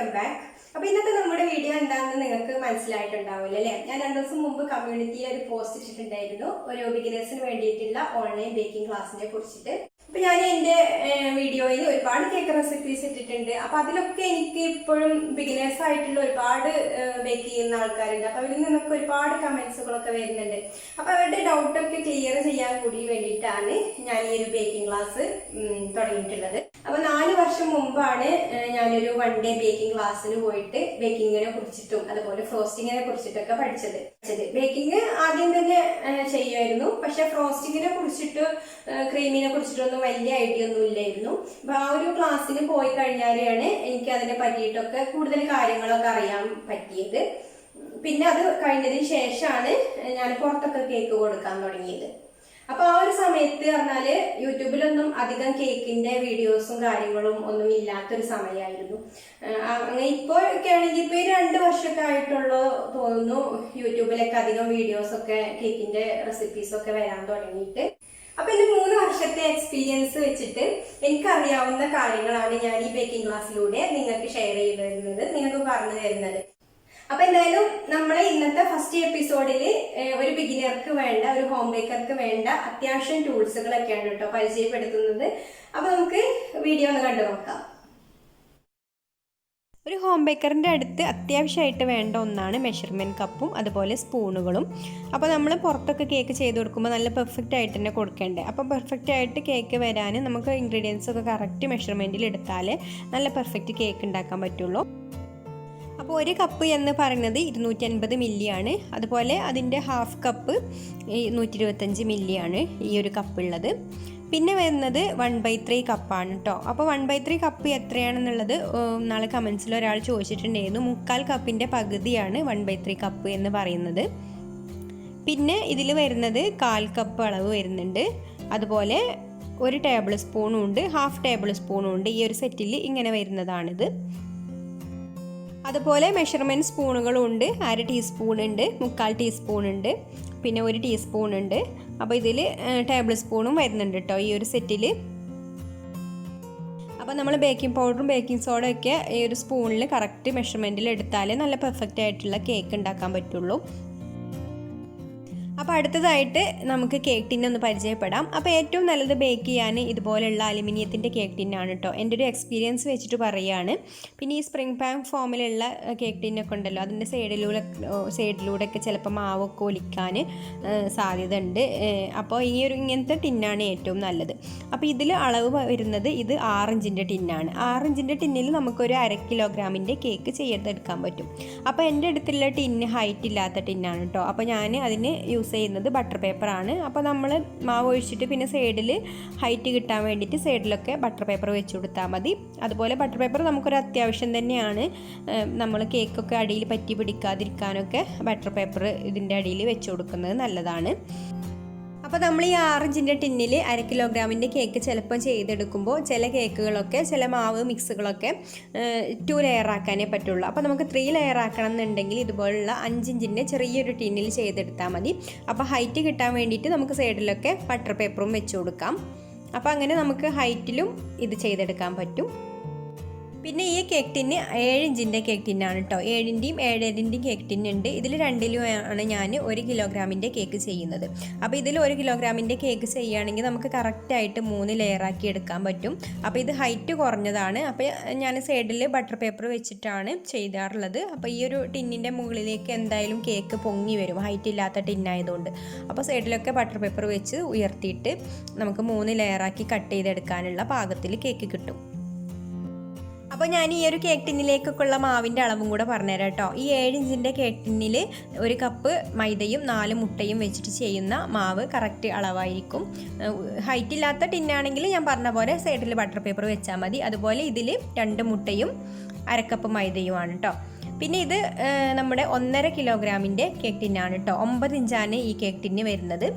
Welcome back. അപ്പോൾ ഇന്നത്തെ നമ്മുടെ വീഡിയോ എന്താണെന്ന് നിങ്ങൾക്ക് മനസ്സിലായിട്ടുണ്ടാവില്ല അല്ലേ? ഞാൻ 2 ദിവസം മുമ്പ് കമ്മ്യൂണിറ്റിയിൽ ഒരു പോസ്റ്റ് ഇട്ടിട്ടുണ്ടായിരുന്നു, ഒരു ബിഗിനേഴ്സിന് വേണ്ടിയിട്ടുള്ള ഓൺലൈൻ ബേക്കിംഗ് ക്ലാസ്സിനെ കുറിച്ചിട്ട്. അപ്പൊ ഞാൻ എന്റെ വീഡിയോയിൽ ഒരുപാട് കേക്ക് റെസിപ്പീസ് ഇട്ടിട്ടുണ്ട്. അപ്പൊ അതിലൊക്കെ എനിക്ക് ഇപ്പോഴും ബിഗിനേഴ്സ് ആയിട്ടുള്ള ഒരുപാട് ബേക്ക് ചെയ്യുന്ന ആൾക്കാരുണ്ട്. അപ്പൊ അവരിൽ നിന്നൊക്കെ ഒരുപാട് കമന്റ്സുകളൊക്കെ വരുന്നുണ്ട്. അപ്പൊ അവരുടെ ഡൗട്ടൊക്കെ ക്ലിയർ ചെയ്യാൻ കൂടി വേണ്ടിയിട്ടാണ് ഞാൻ ഈ ഒരു ബേക്കിംഗ് ക്ലാസ് തുടങ്ങിയിട്ടുള്ളത്. അപ്പൊ 4 വർഷം മുമ്പാണ് ഞാനൊരു 1 ഡേ ബേക്കിംഗ് ക്ലാസ്സിന് പോയിട്ട് ബേക്കിങ്ങിനെ കുറിച്ചിട്ടും അതുപോലെ ഫ്രോസ്റ്റിങ്ങിനെ കുറിച്ചിട്ടൊക്കെ പഠിച്ചത്. ബേക്കിംഗ് ആദ്യം തന്നെ ചെയ്യുമായിരുന്നു, പക്ഷെ ഫ്രോസ്റ്റിങ്ങിനെ കുറിച്ചിട്ട് ക്രീമിനെ കുറിച്ചിട്ടൊന്നും വലിയ ഐഡിയ ഒന്നും ഇല്ലായിരുന്നു. അപ്പൊ ആ ഒരു ക്ലാസ്സിന് പോയി കഴിഞ്ഞാലാണ് എനിക്ക് അതിനെ പറ്റിയിട്ടൊക്കെ കൂടുതൽ കാര്യങ്ങളൊക്കെ അറിയാൻ പറ്റിയത്. പിന്നെ അത് കഴിഞ്ഞതിന് ശേഷമാണ് ഞാൻ പുറത്തൊക്കെ കേക്ക് കൊടുക്കാൻ തുടങ്ങിയത്. അപ്പൊ ആ ഒരു സമയത്ത് പറഞ്ഞാല് യൂട്യൂബിലൊന്നും അധികം കേക്കിന്റെ വീഡിയോസും കാര്യങ്ങളും ഒന്നും ഇല്ലാത്തൊരു സമയമായിരുന്നു. അങ്ങനെ ഇപ്പോഴൊക്കെ ആണെങ്കിൽ ഇപ്പൊ 2 വർഷമൊക്കെ ആയിട്ടുള്ളൂ തോന്നുന്നു യൂട്യൂബിലൊക്കെ അധികം വീഡിയോസ് ഒക്കെ കേക്കിന്റെ റെസിപ്പീസ് ഒക്കെ വരാൻ തുടങ്ങിയിട്ട്. അപ്പൊ എന്റെ 3 വർഷത്തെ എക്സ്പീരിയൻസ് വെച്ചിട്ട് എനിക്കറിയാവുന്ന കാര്യങ്ങളാണ് ഞാൻ ഈ ബേക്കിംഗ് ക്ലാസ്സിലൂടെ നിങ്ങൾക്ക് ഷെയർ ചെയ്ത് തരുന്നത്, നിങ്ങൾക്ക് പറഞ്ഞു തരുന്നത്. അപ്പൊ എന്തായാലും നമ്മളെ ഇന്നത്തെ ഫസ്റ്റ് എപ്പിസോഡിൽ ഒരു ബിഗിനർക്ക് വേണ്ട, ഒരു ഹോം ബേക്കർക്ക് വേണ്ട അത്യാവശ്യം ടൂൾസുകളൊക്കെയാണ് കേട്ടോ പരിചയപ്പെടുത്തുന്നത്. അപ്പൊ നമുക്ക് വീഡിയോ ഒന്ന് കണ്ടു നോക്കാം. ഒരു ഹോം ബേക്കറിൻ്റെ അടുത്ത് അത്യാവശ്യമായിട്ട് വേണ്ട ഒന്നാണ് മെഷർമെൻറ്റ് കപ്പും അതുപോലെ സ്പൂണുകളും. അപ്പോൾ നമ്മൾ പുറത്തൊക്കെ കേക്ക് ചെയ്ത് കൊടുക്കുമ്പോൾ നല്ല പെർഫെക്റ്റ് ആയിട്ട് തന്നെ കൊടുക്കേണ്ടത്. അപ്പോൾ പെർഫെക്റ്റ് ആയിട്ട് കേക്ക് വരാൻ നമുക്ക് ഇൻഗ്രീഡിയൻസ് ഒക്കെ കറക്റ്റ് മെഷർമെൻറ്റിൽ എടുത്താലേ നല്ല പെർഫെക്റ്റ് കേക്ക് ഉണ്ടാക്കാൻ പറ്റുള്ളൂ. അപ്പോൾ 1 കപ്പ് എന്ന് പറയുന്നത് 250 മില്ലിയാണ്. അതുപോലെ അതിൻ്റെ ഹാഫ് കപ്പ് 125 മില്ലിയാണ് ഈ ഒരു കപ്പ് ഉള്ളത്. പിന്നെ വരുന്നത് 1/3 കപ്പാണ് കേട്ടോ. അപ്പോൾ 1/3 കപ്പ് എത്രയാണെന്നുള്ളത് നാളെ കമൻസിൽ ഒരാൾ ചോദിച്ചിട്ടുണ്ടായിരുന്നു. 1/4 കപ്പിൻ്റെ പകുതിയാണ് 1/3 കപ്പ് എന്ന് പറയുന്നത്. പിന്നെ ഇതിൽ വരുന്നത് 1/4 കപ്പ് അളവ് വരുന്നുണ്ട്. അതുപോലെ 1 ടേബിൾ സ്പൂണും ഉണ്ട്, ഹാഫ് ടേബിൾ സ്പൂണും ഉണ്ട്. ഈ ഒരു സെറ്റിൽ ഇങ്ങനെ വരുന്നതാണിത്. അതുപോലെ മെഷർമെൻറ്റ് സ്പൂണുകളും ഉണ്ട്. 1/2 ടീസ്പൂൺ ഉണ്ട്, 1/4 ടീസ്പൂൺ ഉണ്ട്, പിന്നെ 1 ടീസ്പൂൺ ഉണ്ട്. അപ്പോൾ ഇതിൽ ടേബിൾ സ്പൂണും വരുന്നുണ്ട് കേട്ടോ ഈ ഒരു സെറ്റിൽ. അപ്പോൾ നമ്മൾ ബേക്കിംഗ് പൗഡറും ബേക്കിംഗ് സോഡയും ഒക്കെ ഈ ഒരു സ്പൂണിൽ കറക്റ്റ് മെഷർമെൻറ്റിൽ എടുത്താലേ നല്ല പെർഫെക്റ്റ് ആയിട്ടുള്ള കേക്ക് ഉണ്ടാക്കാൻ പറ്റുള്ളൂ. അപ്പോൾ അടുത്തതായിട്ട് നമുക്ക് കേക്ക് ടിൻ ഒന്ന് പരിചയപ്പെടാം. അപ്പോൾ ഏറ്റവും നല്ലത് ബേക്ക് ചെയ്യാൻ ഇതുപോലെയുള്ള അലുമിനിയത്തിൻ്റെ കേക്ക് ടിന്നാണ് കേട്ടോ, എൻ്റെ ഒരു എക്സ്പീരിയൻസ് വെച്ചിട്ട് പറയുകയാണ്. പിന്നെ ഈ സ്പ്രിംഗ് പാൻ ഫോമിലുള്ള കേക്ക് ടിന്നൊക്കെ ഉണ്ടല്ലോ, അതിൻ്റെ സൈഡിലൂടെയൊക്കെ ചിലപ്പോൾ മാവൊക്കെ ഒലിക്കാൻ സാധ്യത ഉണ്ട്. അപ്പോൾ ഇങ്ങനത്തെ ടിന്നാണ് ഏറ്റവും നല്ലത്. അപ്പോൾ ഇതിൽ അളവ് വരുന്നത് ഇത് 6 ഇഞ്ചിൻ്റെ ടിന്നാണ്. 6 ഇഞ്ചിൻ്റെ ടിന്നിൽ നമുക്കൊരു 1/2 കിലോഗ്രാമിൻ്റെ കേക്ക് ചെയ്തെടുക്കാൻ പറ്റും. അപ്പോൾ എൻ്റെ അടുത്തുള്ള ടിന്ന് ഹൈറ്റ് ഇല്ലാത്ത ടിന്നാണ് കേട്ടോ. അപ്പോൾ ഞാൻ അതിന് യൂസ് ചെയ്യുന്നത് ബട്ടർ പേപ്പറാണ്. അപ്പോൾ നമ്മൾ മാവ് ഒഴിച്ചിട്ട് പിന്നെ സൈഡിൽ ഹൈറ്റ് കിട്ടാൻ വേണ്ടിയിട്ട് സൈഡിലൊക്കെ ബട്ടർ പേപ്പർ വെച്ച് കൊടുത്താൽ മതി. അതുപോലെ ബട്ടർ പേപ്പർ നമുക്കൊരു അത്യാവശ്യം തന്നെയാണ്. നമ്മൾ കേക്കൊക്കെ അടിയിൽ പറ്റി പിടിക്കാതിരിക്കാനൊക്കെ ബട്ടർ പേപ്പർ ഇതിൻ്റെ അടിയിൽ വെച്ച് കൊടുക്കുന്നത് നല്ലതാണ്. അപ്പോൾ നമ്മൾ ഈ 6 ഇഞ്ചിൻ്റെ ടിന്നിൽ 1/2 കിലോഗ്രാമിൻ്റെ കേക്ക് ചിലപ്പോൾ ചെയ്തെടുക്കുമ്പോൾ ചില കേക്കുകളൊക്കെ ചില മാവ് മിക്സുകളൊക്കെ 2 ലെയർ ആക്കാനേ പറ്റുള്ളൂ. അപ്പോൾ നമുക്ക് 3 ലെയർ ആക്കണം എന്നുണ്ടെങ്കിൽ ഇതുപോലുള്ള 5 ഇഞ്ചിൻ്റെ ചെറിയൊരു ടിന്നിൽ ചെയ്തെടുത്താൽ മതി. അപ്പോൾ ഹൈറ്റ് കിട്ടാൻ വേണ്ടിയിട്ട് നമുക്ക് സൈഡിലൊക്കെ ബട്ടർ പേപ്പറും വെച്ച് കൊടുക്കാം. അപ്പോൾ അങ്ങനെ നമുക്ക് ഹൈറ്റിലും ഇത് ചെയ്തെടുക്കാൻ പറ്റും. പിന്നെ ഈ കേക്ക് ടിന്ന് 7 ഇഞ്ചിൻ്റെ കേക്ക് ടിന്നാണ് കേട്ടോ. 7-ൻ്റെയും 7.5-ൻ്റെയും കേക്ക് ടിന്നുണ്ട്. ഇതിൽ 2-ലുമാണ് ഞാൻ 1 കിലോഗ്രാമിൻ്റെ കേക്ക് ചെയ്യുന്നത്. അപ്പോൾ ഇതിൽ 1 കിലോഗ്രാമിൻ്റെ കേക്ക് ചെയ്യുകയാണെങ്കിൽ നമുക്ക് കറക്റ്റായിട്ട് 3 ലെയറാക്കി എടുക്കാൻ പറ്റും. അപ്പോൾ ഇത് ഹൈറ്റ് കുറഞ്ഞതാണ്. അപ്പോൾ ഞാൻ സൈഡിൽ ബട്ടർ പേപ്പർ വെച്ചിട്ടാണ് ചെയ്യാറുള്ളത്. അപ്പോൾ ഈ ഒരു ടിന്നിൻ്റെ മുകളിലേക്ക് എന്തായാലും കേക്ക് പൊങ്ങി വരും, ഹൈറ്റ് ഇല്ലാത്ത ടിന്നായതുകൊണ്ട്. അപ്പോൾ സൈഡിലൊക്കെ ബട്ടർ പേപ്പർ വെച്ച് ഉയർത്തിയിട്ട് നമുക്ക് 3 ലെയറാക്കി കട്ട് ചെയ്തെടുക്കാനുള്ള പാകത്തിൽ കേക്ക് കിട്ടും. അപ്പോൾ ഞാൻ ഈ ഒരു കേക്ക് ടിന്നിലേക്കൊക്കെയുള്ള മാവിൻ്റെ അളവും കൂടെ പറഞ്ഞുതരാം കേട്ടോ. ഈ 7 ഇഞ്ചിൻ്റെ കേക്ക് ടിന്നിൽ 1 കപ്പ് മൈദയും 4 മുട്ടയും വെച്ചിട്ട് ചെയ്യുന്ന മാവ് കറക്റ്റ് അളവായിരിക്കും. ഹൈറ്റ് ഇല്ലാത്ത ടിന്നാണെങ്കിൽ ഞാൻ പറഞ്ഞ പോലെ സൈഡിൽ ബട്ടർ പേപ്പർ വെച്ചാൽ മതി. അതുപോലെ ഇതിൽ 2 മുട്ടയും 1/2 കപ്പ് മൈദയുമാണ് കേട്ടോ. പിന്നെ ഇത് നമ്മുടെ 1.5 കിലോഗ്രാമിൻ്റെ കേക്ക് ടിന്നാണ് കേട്ടോ. 9 ഇഞ്ചാണ് ഈ കേക്ക് ടിന്ന് വരുന്നത്.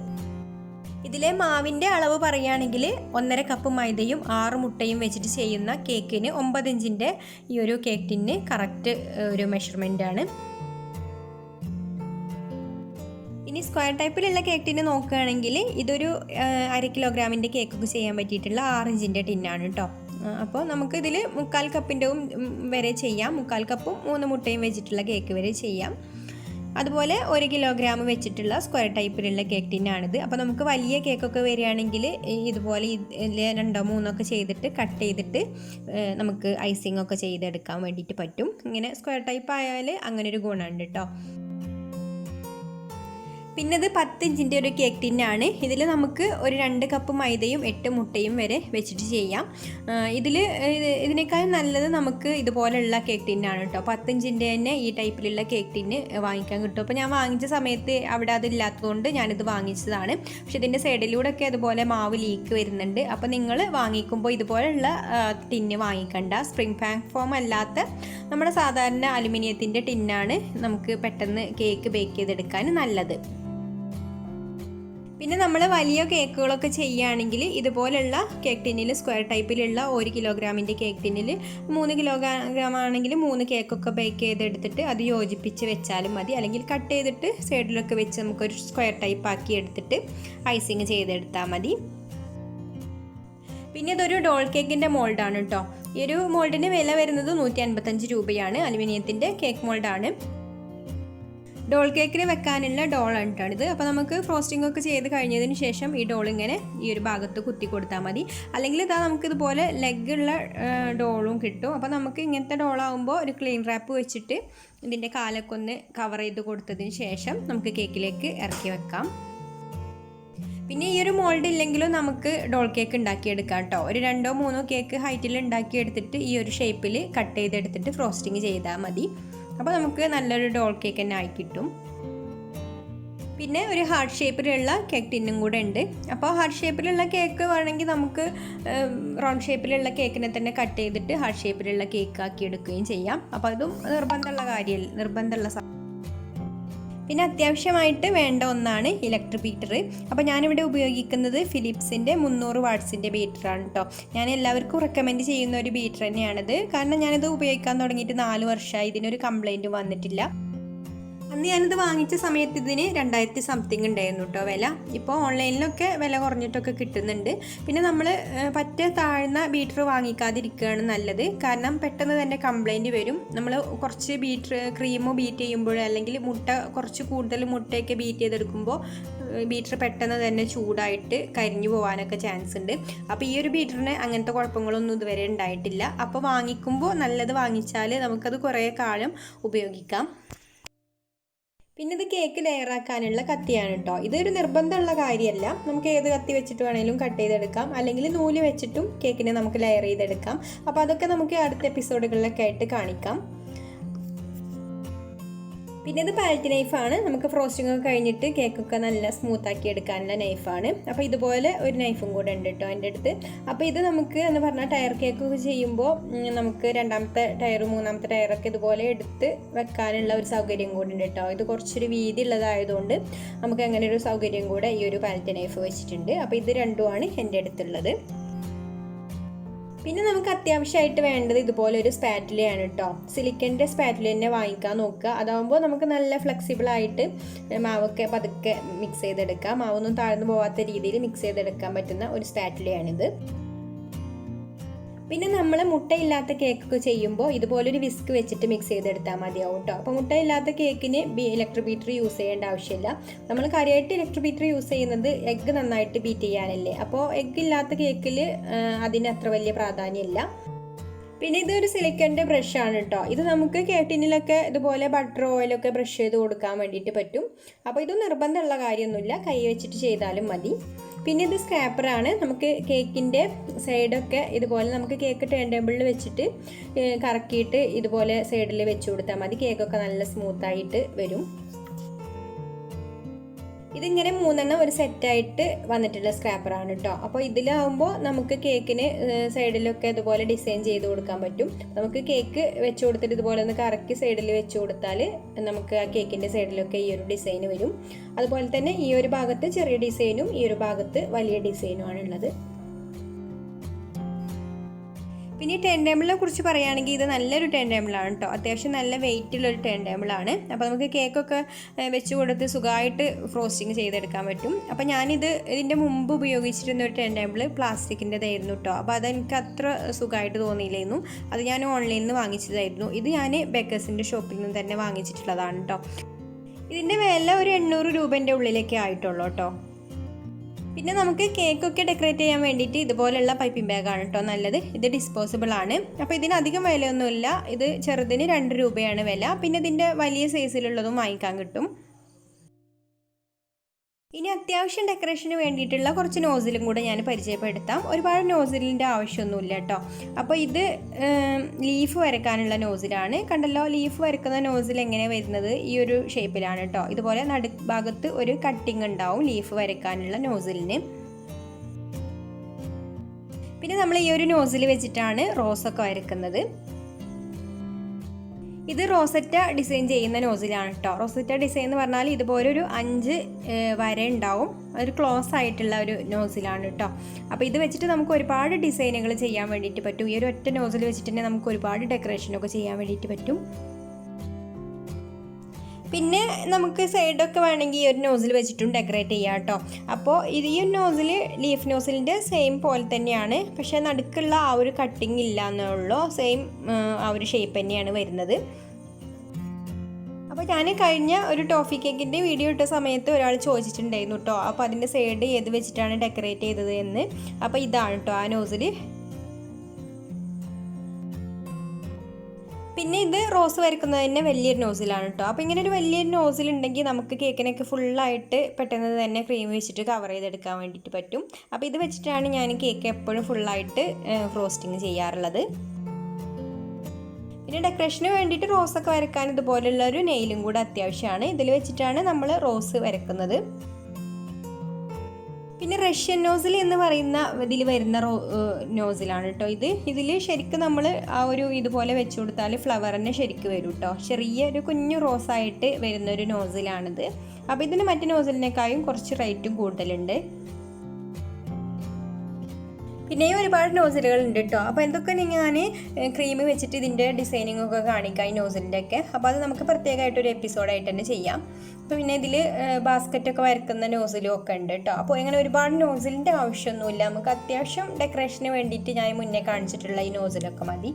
ഇതിലെ മാവിൻ്റെ അളവ് പറയുകയാണെങ്കിൽ 1.5 കപ്പ് മൈദയും 6 മുട്ടയും വെച്ചിട്ട് ചെയ്യുന്ന കേക്കിന് 9 ഇഞ്ചിൻ്റെ ഈ ഒരു കേക്ക് ടിന്ന് കറക്റ്റ് ഒരു മെഷർമെൻ്റ് ആണ്. ഇനി സ്ക്വയർ ടൈപ്പിലുള്ള കേക്ക് ടിന്ന് നോക്കുകയാണെങ്കിൽ ഇതൊരു 1/2 കിലോഗ്രാമിൻ്റെ കേക്കൊക്കെ ചെയ്യാൻ പറ്റിയിട്ടുള്ള 6 ഇഞ്ചിൻ്റെ ടിന്നാണ് കേട്ടോ. അപ്പോൾ നമുക്കിതിൽ 3/4 കപ്പിൻ്റെ വരെ ചെയ്യാം. 3/4 കപ്പും 3 മുട്ടയും വെച്ചിട്ടുള്ള കേക്ക് വരെ ചെയ്യാം. അതുപോലെ 1 കിലോഗ്രാം വെച്ചിട്ടുള്ള സ്ക്വയർ ടൈപ്പിലുള്ള കേക്ക് ടിന്നാണിത്. അപ്പോൾ നമുക്ക് വലിയ കേക്കൊക്കെ വരികയാണെങ്കിൽ ഇതുപോലെ 2 3 ഒക്കെ ചെയ്തിട്ട് കട്ട് ചെയ്തിട്ട് നമുക്ക് ഐസിങ് ഒക്കെ ചെയ്തെടുക്കാൻ വേണ്ടിയിട്ട് പറ്റും. ഇങ്ങനെ സ്ക്വയർ ടൈപ്പ് ആയാൽ അങ്ങനെ ഒരു ഗുണമുണ്ട് കേട്ടോ. പിന്നെ ഇത് 10 ഇഞ്ചിൻ്റെ ഒരു കേക്ക് ടിന്നാണ്. ഇതിൽ നമുക്ക് ഒരു 2 കപ്പ് മൈദയും 8 മുട്ടയും വരെ വെച്ചിട്ട് ചെയ്യാം. ഇതിനേക്കാൾ നല്ലത് നമുക്ക് ഇതുപോലെയുള്ള കേക്ക് ടിന്നാണ് കേട്ടോ. 10 ഇഞ്ചിൻ്റെ തന്നെ ഈ ടൈപ്പിലുള്ള കേക്ക് ടിന്ന് വാങ്ങിക്കാൻ കിട്ടും. അപ്പോൾ ഞാൻ വാങ്ങിച്ച സമയത്ത് അവിടെ അതില്ലാത്തതുകൊണ്ട് ഞാനിത് വാങ്ങിച്ചതാണ്. പക്ഷെ ഇതിൻ്റെ സൈഡിലൂടെ ഒക്കെ അതുപോലെ മാവ് ലീക്ക് വരുന്നുണ്ട്. അപ്പോൾ നിങ്ങൾ വാങ്ങിക്കുമ്പോൾ ഇതുപോലെയുള്ള ടിന്ന് വാങ്ങിക്കണ്ട. സ്പ്രിംഗ് പാൻ ഫോം അല്ലാത്ത നമ്മുടെ സാധാരണ അലുമിനിയത്തിൻ്റെ ടിന്നാണ് നമുക്ക് പെട്ടെന്ന് കേക്ക് ബേക്ക് ചെയ്തെടുക്കാൻ നല്ലത്. പിന്നെ നമ്മൾ വലിയ കേക്കുകളൊക്കെ ചെയ്യുകയാണെങ്കിൽ ഇതുപോലുള്ള കേക്ക് ടിന്നിൽ സ്ക്വയർ ടൈപ്പിലുള്ള 1 കിലോഗ്രാമിൻ്റെ കേക്ക് ടിന്നിൽ 3 കിലോഗ്രാം ആണെങ്കിൽ 3 കേക്കൊക്കെ ബേക്ക് ചെയ്തെടുത്തിട്ട് അത് യോജിപ്പിച്ച് വെച്ചാലും മതി. അല്ലെങ്കിൽ കട്ട് ചെയ്തിട്ട് സൈഡിലൊക്കെ വെച്ച് നമുക്കൊരു സ്ക്വയർ ടൈപ്പ് ആക്കി എടുത്തിട്ട് ഐസിങ് ചെയ്തെടുത്താൽ മതി. പിന്നെ ഇതൊരു ഡോൾ കേക്കിൻ്റെ മോൾഡാണ് കേട്ടോ. ഈ ഒരു മോൾഡിന് വില വരുന്നത് 155 രൂപയാണ്. അലുമിനിയത്തിൻ്റെ കേക്ക് മോൾഡാണ്. ഡോൾ കേക്കിന് വെക്കാനുള്ള ഡോളാണ് കേട്ടോ. അപ്പോൾ നമുക്ക് ഫ്രോസ്റ്റിംഗ് ഒക്കെ ചെയ്ത് കഴിഞ്ഞതിന് ശേഷം ഈ ഡോൾ ഇങ്ങനെ ഈ ഒരു ഭാഗത്ത് കുത്തി കൊടുത്താൽ മതി. അല്ലെങ്കിൽ ഇതാ നമുക്കിതുപോലെ ലെഗുള്ള ഡോളും കിട്ടും. അപ്പോൾ നമുക്ക് ഇങ്ങനത്തെ ഡോളാകുമ്പോൾ ഒരു ക്ലീൻ റാപ്പ് വെച്ചിട്ട് ഇതിൻ്റെ കാലൊക്കെ ഒന്ന് കവർ ചെയ്ത് കൊടുത്തതിന് ശേഷം നമുക്ക് കേക്കിലേക്ക് ഇറക്കി വെക്കാം. പിന്നെ ഈ ഒരു മോൾഡ് ഇല്ലെങ്കിലും നമുക്ക് ഡോൾ കേക്ക് ഉണ്ടാക്കിയെടുക്കാം കേട്ടോ. ഒരു 2 3 കേക്ക് ഹൈറ്റിൽ ഉണ്ടാക്കിയെടുത്തിട്ട് ഈ ഒരു ഷേപ്പിൽ കട്ട് ചെയ്തെടുത്തിട്ട് ഫ്രോസ്റ്റിംഗ് ചെയ്താൽ മതി. അപ്പോൾ നമുക്ക് നല്ലൊരു ഡോൾ കേക്ക് തന്നെ ആയി കിട്ടും. പിന്നെ ഒരു ഹാർട്ട് ഷേപ്പിലുള്ള കേക്ക് ടിന്നും കൂടെ ഉണ്ട്. അപ്പോൾ ഹാർട്ട് ഷേപ്പിലുള്ള കേക്ക് വേണമെങ്കിൽ നമുക്ക് റൗണ്ട് ഷേപ്പിലുള്ള കേക്കിനെ തന്നെ കട്ട് ചെയ്തിട്ട് ഹാർട്ട് ഷേപ്പിലുള്ള കേക്ക് ആക്കി എടുക്കുകയും ചെയ്യാം. അപ്പോൾ അതും നിർബന്ധമുള്ള പിന്നെ അത്യാവശ്യമായിട്ട് വേണ്ട ഒന്നാണ് ഇലക്ട്രിക് ബീറ്റർ. അപ്പോൾ ഞാനിവിടെ ഉപയോഗിക്കുന്നത് ഫിലിപ്സിൻ്റെ 300 വാട്ട്സിൻ്റെ ബീറ്ററാണ് കേട്ടോ. ഞാൻ എല്ലാവർക്കും റെക്കമെൻഡ് ചെയ്യുന്ന ഒരു ബീറ്റർ തന്നെയാണിത്. കാരണം ഞാനിത് ഉപയോഗിക്കാൻ തുടങ്ങിയിട്ട് 4 വർഷമായി. ഇതിനൊരു കംപ്ലൈൻറ്റും വന്നിട്ടില്ല. അന്ന് ഞാനിത് വാങ്ങിച്ച സമയത്ത് ഇതിന് 2000 സംതിങ് ഉണ്ടായിരുന്നു കേട്ടോ വില. ഇപ്പോൾ ഓൺലൈനിലൊക്കെ വില കുറഞ്ഞിട്ടൊക്കെ കിട്ടുന്നുണ്ട്. പിന്നെ നമ്മൾ പറ്റ താഴ്ന്ന ബീറ്റർ വാങ്ങിക്കാതിരിക്കുകയാണ് നല്ലത്. കാരണം പെട്ടെന്ന് തന്നെ കംപ്ലൈൻറ്റ് വരും. നമ്മൾ കുറച്ച് ക്രീമോ ബീറ്റ് ചെയ്യുമ്പോൾ അല്ലെങ്കിൽ കുറച്ച് കൂടുതൽ മുട്ടയൊക്കെ ബീറ്റ് ചെയ്തെടുക്കുമ്പോൾ ബീറ്റർ പെട്ടെന്ന് തന്നെ ചൂടായിട്ട് കരിഞ്ഞു പോകാനൊക്കെ ചാൻസ് ഉണ്ട്. അപ്പോൾ ഈ ഒരു ബീറ്ററിന് അങ്ങനത്തെ കുഴപ്പങ്ങളൊന്നും ഇതുവരെ ഉണ്ടായിട്ടില്ല. അപ്പോൾ വാങ്ങിക്കുമ്പോൾ നല്ലത് വാങ്ങിച്ചാൽ നമുക്കത് കുറേ കാലം ഉപയോഗിക്കാം. പിന്നെ ഇത് കേക്ക് ലെയറാക്കാനുള്ള കത്തിയാണ് കേട്ടോ. ഇതൊരു നിർബന്ധമുള്ള കാര്യമല്ല. നമുക്ക് ഏത് കത്തി വെച്ചിട്ട് വേണമെങ്കിലും കട്ട് ചെയ്തെടുക്കാം. അല്ലെങ്കിൽ നൂല് വെച്ചിട്ടും കേക്കിനെ നമുക്ക് ലെയർ ചെയ്തെടുക്കാം. അപ്പോൾ അതൊക്കെ നമുക്ക് അടുത്ത എപ്പിസോഡുകളിലൊക്കെ ആയിട്ട് കാണിക്കാം. പിന്നെ ഇത് പാലറ്റ് നൈഫാണ്. നമുക്ക് ഫ്രോസ്റ്റിംഗ് ഒക്കെ കഴിഞ്ഞിട്ട് കേക്കൊക്കെ നല്ല സ്മൂത്താക്കി എടുക്കാനുള്ള നൈഫാണ്. അപ്പോൾ ഇതുപോലെ ഒരു നൈഫും കൂടെ ഉണ്ട് കേട്ടോ എൻ്റെ അടുത്ത്. അപ്പോൾ ഇത് നമുക്ക് എന്ന് പറഞ്ഞാൽ ടയർ കേക്കൊക്കെ ചെയ്യുമ്പോൾ നമുക്ക് 2ാമത്തെ ടയർ 3ാമത്തെ ടയറൊക്കെ ഇതുപോലെ എടുത്ത് വെക്കാനുള്ള ഒരു സൗകര്യം കൂടെ ഉണ്ട് കേട്ടോ. ഇത് കുറച്ചൊരു വീതി ഉള്ളതായതുകൊണ്ട് നമുക്ക് അങ്ങനെ ഒരു സൗകര്യം കൂടെ ഈ ഒരു പാലറ്റ് നൈഫ് വെച്ചിട്ടുണ്ട്. അപ്പോൾ ഇത് രണ്ടുമാണ് എൻ്റെ അടുത്തുള്ളത്. പിന്നെ നമുക്ക് അത്യാവശ്യമായിട്ട് വേണ്ടത് ഇതുപോലെ ഒരു സ്പാറ്റുലയാണ് കേട്ടോ. സിലിക്കൻ്റെ സ്പാറ്റുല തന്നെ വാങ്ങിക്കാൻ നോക്കുക. അതാകുമ്പോൾ നമുക്ക് നല്ല ഫ്ലെക്സിബിളായിട്ട് മാവൊക്കെ പതുക്കെ മിക്സ് ചെയ്തെടുക്കാം. മാവൊന്നും താഴ്ന്നു പോകാത്ത രീതിയിൽ മിക്സ് ചെയ്തെടുക്കാൻ പറ്റുന്ന ഒരു സ്പാറ്റുലയാണിത്. പിന്നെ നമ്മൾ മുട്ടയില്ലാത്ത കേക്കൊക്കെ ചെയ്യുമ്പോൾ ഇതുപോലൊരു വിസ്ക് വെച്ചിട്ട് മിക്സ് ചെയ്തെടുത്താൽ മതിയാവും കേട്ടോ. അപ്പോൾ മുട്ടയില്ലാത്ത കേക്കിന് ഇലക്ട്രിക് ബീറ്റർ യൂസ് ചെയ്യേണ്ട ആവശ്യമില്ല. നമ്മൾ കാര്യമായിട്ട് ഇലക്ട്രിക് ബീറ്റർ യൂസ് ചെയ്യുന്നത് എഗ്ഗ് നന്നായിട്ട് ബീറ്റ് ചെയ്യാനല്ലേ. അപ്പോൾ എഗ്ഗ് ഇല്ലാത്ത കേക്കിൽ അതിന് അത്ര വലിയ പ്രാധാന്യമില്ല. പിന്നെ ഇതൊരു സിലിക്കൻ്റെ ബ്രഷാണ് കേട്ടോ. ഇത് നമുക്ക് കേക്ക് ടിന്നിലൊക്കെ ഇതുപോലെ ബട്ടർ ഓയിലൊക്കെ ബ്രഷ് ചെയ്ത് കൊടുക്കാൻ വേണ്ടിയിട്ട് പറ്റും. അപ്പോൾ ഇത് നിർബന്ധമുള്ള കാര്യമൊന്നുമില്ല, കൈ വെച്ചിട്ട് ചെയ്താലും മതി. പിന്നെ ഇത് സ്ക്രാപ്പറാണ്. നമുക്ക് കേക്കിൻ്റെ സൈഡൊക്കെ ഇതുപോലെ നമുക്ക് കേക്ക് ടേൺ ടേബിളിൽ വെച്ചിട്ട് കറക്കിയിട്ട് ഇതുപോലെ സൈഡിൽ വെച്ച് കൊടുത്താൽ മതി. കേക്കൊക്കെ നല്ല സ്മൂത്തായിട്ട് വരും. ഇതിങ്ങനെ 3 എണ്ണം ഒരു സെറ്റായിട്ട് വന്നിട്ടുള്ള സ്ക്രാപ്പറാണ് കേട്ടോ. അപ്പോൾ ഇതിലാവുമ്പോൾ നമുക്ക് കേക്കിന് സൈഡിലൊക്കെ ഇതുപോലെ ഡിസൈൻ ചെയ്ത് കൊടുക്കാൻ പറ്റും. നമുക്ക് കേക്ക് വെച്ച് കൊടുത്തിട്ട് ഇതുപോലെ ഒന്ന് കറക്കി സൈഡിൽ വെച്ച് കൊടുത്താൽ നമുക്ക് ആ കേക്കിൻ്റെ സൈഡിലൊക്കെ ഈ ഒരു ഡിസൈൻ വരും. അതുപോലെ തന്നെ ഈ ഒരു ഭാഗത്ത് ചെറിയ ഡിസൈനും ഈ ഒരു ഭാഗത്ത് വലിയ ഡിസൈനും ആണുള്ളത്. പിന്നെ ഈ ടേൺ ടേബിളിനെ കുറിച്ച് പറയുകയാണെങ്കിൽ ഇത് നല്ലൊരു ടേൺ ടേബിളാണ് കേട്ടോ. അത്യാവശ്യം നല്ല വെയിറ്റുള്ളൊരു ടേൺ ടേബിളാണ്. അപ്പോൾ നമുക്ക് കേക്കൊക്കെ വെച്ച് കൊടുത്ത് സുഖമായിട്ട് ഫ്രോസ്റ്റിങ് ചെയ്തെടുക്കാൻ പറ്റും. അപ്പോൾ ഞാനിത് ഇതിൻ്റെ മുമ്പ് ഉപയോഗിച്ചിരുന്ന ഒരു ടേൺ ടേബിൾ പ്ലാസ്റ്റിക്കിൻ്റെതായിരുന്നു കേട്ടോ. അപ്പോൾ അതെനിക്ക് അത്ര സുഖമായിട്ട് തോന്നിയില്ലായിരുന്നു. അത് ഞാൻ ഓൺലൈനിൽ നിന്ന് വാങ്ങിച്ചതായിരുന്നു. ഇത് ഞാൻ ബേക്കേഴ്സിൻ്റെ ഷോപ്പിൽ നിന്ന് തന്നെ വാങ്ങിച്ചിട്ടുള്ളതാണ് കേട്ടോ. ഇതിൻ്റെ വില ഒരു 800 രൂപേൻ്റെ ഉള്ളിലൊക്കെ ആയിട്ടുള്ളൂ കേട്ടോ. പിന്നെ നമുക്ക് കേക്കൊക്കെ ഡെക്കറേറ്റ് ചെയ്യാൻ വേണ്ടിയിട്ട് ഇതുപോലുള്ള പൈപ്പിംഗ് ബാഗാണ് കേട്ടോ നല്ലത്. ഇത് ഡിസ്പോസിബിൾ ആണ്. അപ്പോൾ ഇതിന് അധികം വിലയൊന്നുമില്ല. ഇത് ചെറുതിന് 2 രൂപയാണ് വില. പിന്നെ ഇതിൻ്റെ വലിയ സൈസിലുള്ളതും വാങ്ങിക്കാൻ കിട്ടും. ഇനി അത്യാവശ്യം ഡെക്കറേഷന് വേണ്ടിയിട്ടുള്ള കുറച്ച് നോസിലും കൂടെ ഞാൻ പരിചയപ്പെടുത്താം. ഒരുപാട് നോസിലിൻ്റെ ആവശ്യമൊന്നുമില്ല കേട്ടോ. അപ്പോൾ ഇത് ലീഫ് വരയ്ക്കാനുള്ള നോസിലാണ്. കണ്ടല്ലോ, ലീഫ് വരയ്ക്കുന്ന നോസിൽ എങ്ങനെയാണ് വരുന്നത്? ഈ ഒരു ഷേപ്പിലാണ് കേട്ടോ. ഇതുപോലെ നടുഭാഗത്ത് ഒരു കട്ടിങ് ഉണ്ടാവും ലീഫ് വരയ്ക്കാനുള്ള നോസിലിന്. പിന്നെ നമ്മൾ ഈ ഒരു നോസിൽ വെച്ചിട്ടാണ് റോസൊക്കെ വരയ്ക്കുന്നത്. ഇത് റോസറ്റ ഡിസൈൻ ചെയ്യുന്ന നോസിലാണ് കേട്ടോ. റോസറ്റ ഡിസൈൻ എന്ന് പറഞ്ഞാൽ ഇതുപോലെ ഒരു 5 വര ഉണ്ടാവും. ഒരു ക്ലോസ് ആയിട്ടുള്ള ഒരു നോസിലാണ് കേട്ടോ. അപ്പോൾ ഇത് വെച്ചിട്ട് നമുക്ക് ഒരുപാട് ഡിസൈനുകൾ ചെയ്യാൻ വേണ്ടിയിട്ട് പറ്റും. ഈ ഒരു ഒറ്റ നോസിൽ വെച്ചിട്ട് തന്നെ നമുക്ക് ഒരുപാട് ഡെക്കറേഷനൊക്കെ ചെയ്യാൻ വേണ്ടിയിട്ട് പറ്റും. പിന്നെ നമുക്ക് സൈഡൊക്കെ വേണമെങ്കിൽ ഈ ഒരു നോസിൽ വെച്ചിട്ടും ഡെക്കറേറ്റ് ചെയ്യാം കേട്ടോ. അപ്പോൾ ഈ ഒരു നോസിൽ ലീഫ് നോസിലിൻ്റെ സെയിം പോലെ തന്നെയാണ്. പക്ഷേ നടുക്കുള്ള ആ ഒരു കട്ടിങ് ഇല്ല എന്നുള്ളൂ. സെയിം ആ ഒരു ഷേപ്പ് തന്നെയാണ് വരുന്നത്. അപ്പോൾ ഞാൻ കഴിഞ്ഞ ഒരു ടോഫി കേക്കിൻ്റെ വീഡിയോ ഇട്ട സമയത്ത് ഒരാൾ ചോദിച്ചിട്ടുണ്ടായിരുന്നു കേട്ടോ. അപ്പോൾ അതിൻ്റെ സൈഡ് ഏത് വെച്ചിട്ടാണ് ഡെക്കറേറ്റ് ചെയ്തത് എന്ന്. അപ്പോൾ ഇതാണ് കേട്ടോ ആ നോസിൽ. പിന്നെ ഇത് റോസ് വരയ്ക്കുന്നതിന് വലിയൊരു നോസിലാണ് കേട്ടോ. അപ്പോൾ ഇങ്ങനെ ഒരു വലിയൊരു നോസിൽ ഉണ്ടെങ്കിൽ നമുക്ക് കേക്കിനൊക്കെ ഫുള്ളായിട്ട് പെട്ടെന്ന് തന്നെ ക്രീം വെച്ചിട്ട് കവർ ചെയ്തെടുക്കാൻ വേണ്ടിയിട്ട് പറ്റും. അപ്പോൾ ഇത് വെച്ചിട്ടാണ് ഞാൻ കേക്ക് എപ്പോഴും ഫുള്ളായിട്ട് ഫ്രോസ്റ്റിങ് ചെയ്യാറുള്ളത്. പിന്നെ ഡെക്കറേഷന് വേണ്ടിയിട്ട് റോസൊക്കെ വരയ്ക്കാൻ ഇതുപോലുള്ള ഒരു നെയിലും കൂടെ അത്യാവശ്യമാണ്. ഇതിൽ വെച്ചിട്ടാണ് നമ്മൾ റോസ് വരയ്ക്കുന്നത്. പിന്നെ റഷ്യൻ നോസിൽ എന്ന് പറയുന്ന ഇതിൽ വരുന്ന നോസിലാണ് കേട്ടോ ഇത്. ഇതിൽ ശരിക്കും നമ്മൾ ആ ഒരു ഇതുപോലെ വെച്ച് കൊടുത്താൽ ഫ്ലവർ തന്നെ ശരിക്കും വരും കേട്ടോ. ചെറിയൊരു കുഞ്ഞു റോസായിട്ട് വരുന്നൊരു നോസിലാണിത്. അപ്പോൾ ഇതിന് മറ്റു നോസിലിനേക്കാളും കുറച്ച് റേറ്റും കൂടുതലുണ്ട്. പിന്നെയും ഒരുപാട് നോസിലുകൾ ഉണ്ട് കേട്ടോ. അപ്പോൾ എന്തൊക്കെ ഞാൻ ക്രീം വെച്ചിട്ട് ഇതിൻ്റെ ഡിസൈനിങ് ഒക്കെ കാണിക്കാം ഈ നോസിലിൻ്റെ ഒക്കെ. അപ്പോൾ അത് നമുക്ക് പ്രത്യേകമായിട്ടൊരു എപ്പിസോഡായിട്ട് തന്നെ ചെയ്യാം. അപ്പോൾ പിന്നെ ഇതിൽ ബാസ്ക്കറ്റൊക്കെ വരക്കുന്ന നോസിലും ഒക്കെ ഉണ്ട് കേട്ടോ. അപ്പോൾ ഇങ്ങനെ ഒരുപാട് നോസിലിൻ്റെ ആവശ്യമൊന്നുമില്ല. നമുക്ക് അത്യാവശ്യം ഡെക്കറേഷന് വേണ്ടിയിട്ട് ഞാൻ മുന്നേ കാണിച്ചിട്ടുള്ള ഈ നോസിലൊക്കെ മതി.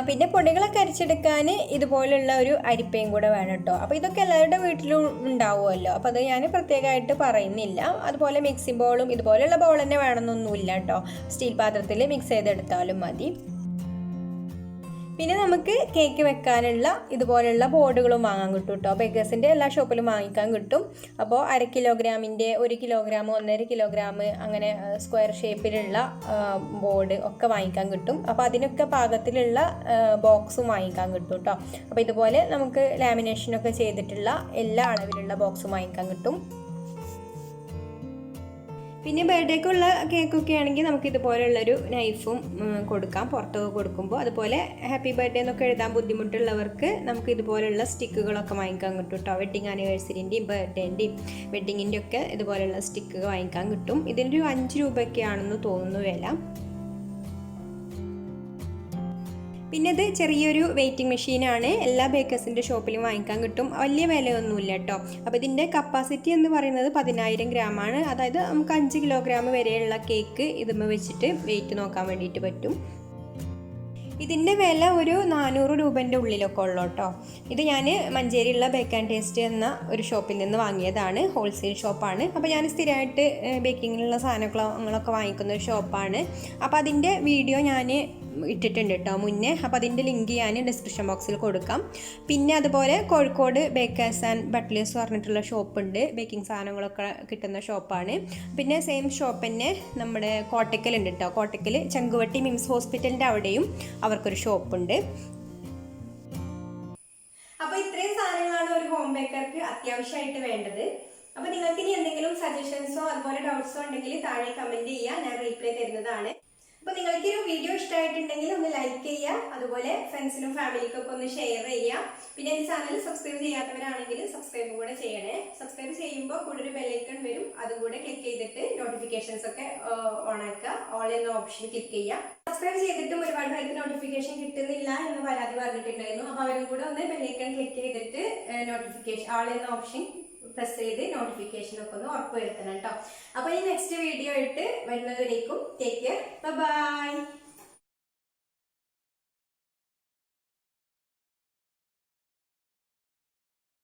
പിന്നെ പൊടികളൊക്കെ അരച്ചെടുക്കാൻ ഇതുപോലുള്ള ഒരു അരിപ്പയും കൂടെ വേണം കേട്ടോ. അപ്പോൾ ഇതൊക്കെ എല്ലാവരുടെ വീട്ടിലും ഉണ്ടാവുമല്ലോ. അപ്പോൾ അത് ഞാൻ പ്രത്യേകമായിട്ട് പറയുന്നില്ല. അതുപോലെ മിക്സിംഗ് ബൗളും ഇതുപോലെയുള്ള ബൗൾ തന്നെ വേണമെന്നൊന്നുമില്ല കേട്ടോ. സ്റ്റീൽ പാത്രത്തിൽ മിക്സ് ചെയ്തെടുത്താലും മതി. പിന്നെ നമുക്ക് കേക്ക് വെക്കാനുള്ള ഇതുപോലെയുള്ള ബോർഡുകളും വാങ്ങാൻ കിട്ടും കേട്ടോ. ബേക്കേഴ്സിൻ്റെ എല്ലാ ഷോപ്പിലും വാങ്ങിക്കാൻ കിട്ടും. അപ്പോൾ 1/2 കിലോഗ്രാമിൻ്റെ 1 കിലോഗ്രാം 1.5 കിലോഗ്രാം അങ്ങനെ സ്ക്വയർ ഷേപ്പിലുള്ള ബോർഡ് ഒക്കെ വാങ്ങിക്കാൻ കിട്ടും. അപ്പോൾ അതിനൊക്കെ പാകത്തിലുള്ള ബോക്സും വാങ്ങിക്കാൻ കിട്ടും കേട്ടോ. അപ്പോൾ ഇതുപോലെ നമുക്ക് ലാമിനേഷനൊക്കെ ചെയ്തിട്ടുള്ള എല്ലാ അളവിലുള്ള ബോക്സും വാങ്ങിക്കാൻ കിട്ടും. പിന്നെ ബർത്ത്ഡേക്കുള്ള കേക്കൊക്കെ ആണെങ്കിൽ നമുക്ക് ഇതുപോലെയുള്ളൊരു നൈഫും കൊടുക്കാം പുറത്തൊക്കെ കൊടുക്കുമ്പോൾ. അതുപോലെ ഹാപ്പി ബർത്ത്ഡേ എന്നൊക്കെ എഴുതാൻ ബുദ്ധിമുട്ടുള്ളവർക്ക് നമുക്ക് ഇതുപോലെയുള്ള സ്റ്റിക്കുകളൊക്കെ വാങ്ങിക്കാൻ കിട്ടും കേട്ടോ. വെഡ്ഡിങ് ആനിവേഴ്സറിൻ്റെയും ബർത്ത്ഡേൻ്റെയും വെഡ്ഡിങ്ങിൻ്റെ ഒക്കെ ഇതുപോലെയുള്ള സ്റ്റിക്ക് വാങ്ങിക്കാൻ കിട്ടും. ഇതിനൊരു 5 രൂപയൊക്കെയാണെന്ന് തോന്നുന്നു വില. പിന്നെ ഇത് ചെറിയൊരു വെയിറ്റിംഗ് മെഷീനാണ്. എല്ലാ ബേക്കേഴ്സിൻ്റെ ഷോപ്പിലും വാങ്ങിക്കാൻ കിട്ടും. വലിയ വിലയൊന്നുമില്ല കേട്ടോ. അപ്പോൾ ഇതിൻ്റെ കപ്പാസിറ്റി എന്ന് പറയുന്നത് 10,000 ഗ്രാമാണ്. അതായത് നമുക്ക് 5 കിലോഗ്രാം വരെയുള്ള കേക്ക് ഇതുമ്മ വെച്ചിട്ട് വെയിറ്റ് നോക്കാൻ വേണ്ടിയിട്ട് പറ്റും. ഇതിൻ്റെ വില ഒരു 400 രൂപേൻ്റെ ഉള്ളിലൊക്കെ ഉള്ളൂ കേട്ടോ. ഇത് ഞാൻ മഞ്ചേരിയുള്ള ബേക്ക് ആൻഡ് ടേസ്റ്റ് എന്ന ഒരു ഷോപ്പിൽ നിന്ന് വാങ്ങിയതാണ്. ഹോൾസെയിൽ ഷോപ്പാണ്. അപ്പോൾ ഞാൻ സ്ഥിരമായിട്ട് ബേക്കിങ്ങിലുള്ള സാധനങ്ങളൊക്കെ വാങ്ങിക്കുന്ന ഒരു ഷോപ്പാണ്. അപ്പോൾ അതിൻ്റെ വീഡിയോ ഞാൻ ഇട്ടിട്ടുണ്ട് കേട്ടോ മുന്നേ. അപ്പോൾ അതിൻ്റെ ലിങ്ക് ഞാൻ ഡിസ്ക്രിപ്ഷൻ ബോക്സിൽ കൊടുക്കാം. പിന്നെ അതുപോലെ കോഴിക്കോട് ബേക്കേഴ്സ് ആൻഡ് ബട്ട്ലേഴ്സ് പറഞ്ഞിട്ടുള്ള ഷോപ്പുണ്ട്. ബേക്കിംഗ് സാധനങ്ങളൊക്കെ കിട്ടുന്ന ഷോപ്പാണ്. പിന്നെ സെയിം ഷോപ്പ് തന്നെ നമ്മുടെ കോട്ടയ്ക്കലുണ്ട് കേട്ടോ. കോട്ടയ്ക്കൽ ചങ്കുവട്ടി മിംസ് ഹോസ്പിറ്റലിൻ്റെ അവിടെയും അവർക്കൊരു ഷോപ്പുണ്ട്. അപ്പോൾ ഇത്രയും സാധനങ്ങളാണ് ഒരു ഹോം ബേക്കർക്ക് അത്യാവശ്യമായിട്ട് വേണ്ടത്. അപ്പോൾ നിങ്ങൾക്ക് ഇനി എന്തെങ്കിലും സജഷൻസോ അതുപോലെ ഡൗട്ട്സോ ഉണ്ടെങ്കിൽ താഴെ കമൻറ്റ് ചെയ്യുക. ഞാൻ റീപ്ലൈ തരുന്നതാണ്. അപ്പോൾ നിങ്ങൾക്ക് ഈ വീഡിയോ ഇഷ്ടമായിട്ടുണ്ടെങ്കിൽ ഒന്ന് ലൈക്ക് ചെയ്യുക, അതുപോലെ ഫ്രണ്ട്സിനും ഫാമിലിക്കൊക്കെ ഒന്ന് ഷെയർ ചെയ്യുക. പിന്നെ എൻ്റെ ചാനൽ സബ്സ്ക്രൈബ് ചെയ്യാത്തവരാണെങ്കിൽ സബ്സ്ക്രൈബ് കൂടെ ചെയ്യണേ. സബ്സ്ക്രൈബ് ചെയ്യുമ്പോൾ കൂടെ ഒരു ബെല്ലൈക്കൺ വരും, അതും കൂടെ ക്ലിക്ക് ചെയ്തിട്ട് നോട്ടിഫിക്കേഷൻസ് ഒക്കെ ഓൺ ആക്കുക. ഓൾ എന്ന ഓപ്ഷൻ ക്ലിക്ക് ചെയ്യുക. സബ്സ്ക്രൈബ് ചെയ്തിട്ടും ഒരുപാട് പേർക്ക് നോട്ടിഫിക്കേഷൻ കിട്ടുന്നില്ല എന്ന് പരാതി പറഞ്ഞിട്ടുണ്ടായിരുന്നു. അപ്പോൾ അവരും കൂടെ ഒന്ന് ബെല്ലൈക്കൺ ക്ലിക്ക് ചെയ്തിട്ട് നോട്ടിഫിക്കേഷൻ ഓൾ എന്ന ഓപ്ഷൻ പ്രസ് ചെയ്ത് നോട്ടിഫിക്കേഷൻ ഒക്കെ ഒന്ന് ഉറപ്പ് വരുത്തണം കേട്ടോ. അപ്പോൾ ഈ നെക്സ്റ്റ് വീഡിയോ ആയിട്ട് വരുന്നതുവരേക്കും ടേക്ക് കെയർ, ബൈ.